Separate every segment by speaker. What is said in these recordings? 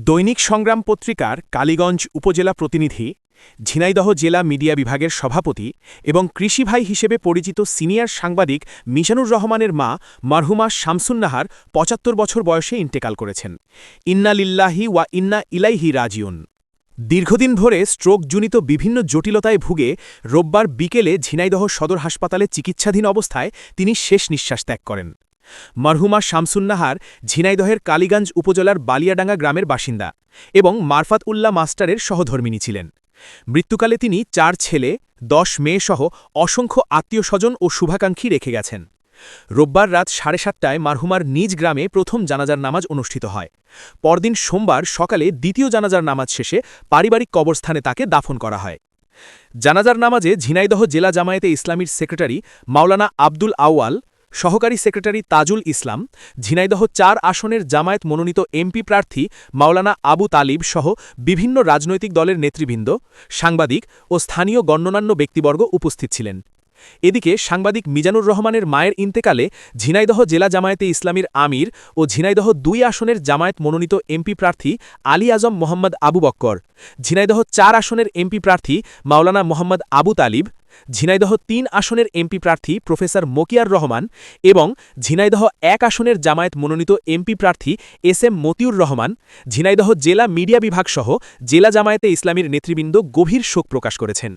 Speaker 1: দৈনিক সংগ্রাম পত্রিকার কালীগঞ্জ উপজেলা প্রতিনিধি, ঝিনাইদহ জেলা মিডিয়া বিভাগের সভাপতি এবং কৃষিভাই হিসেবে পরিচিত সিনিয়র সাংবাদিক মিজানুর রহমানের মা মারহুমা শামসুন্নাহার ৭৫ বছর বয়সে ইন্তেকাল করেছেন। ইন্না লিল্লাহি ওয়া ইন্না ইলাইহি রাজিউন। দীর্ঘদিন ধরে স্ট্রোকজনিত বিভিন্ন জটিলতায় ভুগে রোববার বিকেলে ঝিনাইদহ সদর হাসপাতালে চিকিৎসাধীন অবস্থায় তিনি শেষ নিঃশ্বাস ত্যাগ করেন। মারহুমা শামসুন্নাহার ঝিনাইদহের কালীগঞ্জ উপজেলার বালিয়াডাঙ্গা গ্রামের বাসিন্দা এবং মারফাত উল্লাহ মাস্টারের সহধর্মিণী ছিলেন। মৃত্যুকালে তিনি ৪ ছেলে, ১০ মেয়েসহ অসংখ্য আত্মীয়স্বজন ও শুভাকাঙ্ক্ষী রেখে গেছেন। রোববার রাত ৭:৩০টায় মারহুমার নিজ গ্রামে প্রথম জানাজার নামাজ অনুষ্ঠিত হয়। পরদিন সোমবার সকালে দ্বিতীয় জানাজার নামাজ শেষে পারিবারিক কবরস্থানে তাকে দাফন করা হয়। জানাজার নামাজে ঝিনাইদহ জেলা জামায়াতে ইসলামীর সেক্রেটারি মাওলানা আব্দুল আউয়াল, সহকারী সেক্রেটারি তাজুল ইসলাম, ঝিনাইদহ ৪ আসনের জামায়াত মনোনীত এমপি প্রার্থী মাওলানা আবু তালিব সহ বিভিন্ন রাজনৈতিক দলের নেতৃবৃন্দ, সাংবাদিক ও স্থানীয় গণ্যমান্য ব্যক্তিবর্গ উপস্থিত ছিলেন। এদিকে সাংবাদিক মিজানুর রহমানের মায়ের ইন্তেকালে ঝিনাইদহ জেলা জামায়াতে ইসলামীর আমির ও ঝিনাইদহ ২ আসনের জামায়াত মনোনীত এমপি প্রার্থী আলী আজম মোহাম্মদ আবু বক্কর, ঝিনাইদহ ৪ আসনের এমপি প্রার্থী মাওলানা মোহাম্মদ আবু তালিব, ঝিনাইদহ ৩ আসনের এমপি প্রার্থী প্রফেসর মকিয়ার রহমান এবং ঝিনাইদহ ১ আসনের জামায়াত মনোনীত এমপি প্রার্থী এস.এম. মতিউর রহমান, ঝিনাইদহ জেলা মিডিয়া বিভাগসহ জেলা জামায়াতে ইসলামীর নেতৃবৃন্দ গভীর শোক প্রকাশ করেছেন।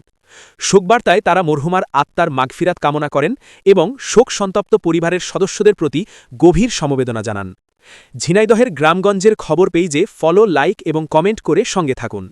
Speaker 1: শোকবার্তায় তারা মরহুমার আত্মার মাগফিরাত কামনা করেন এবং শোক সন্তপ্ত পরিবারের সদস্যদের প্রতি গভীর সমবেদনা জানান। ঝিনাইদহের গ্রামগঞ্জের খবর পেজে ফলো, লাইক এবং কমেন্ট করে সঙ্গে থাকুন।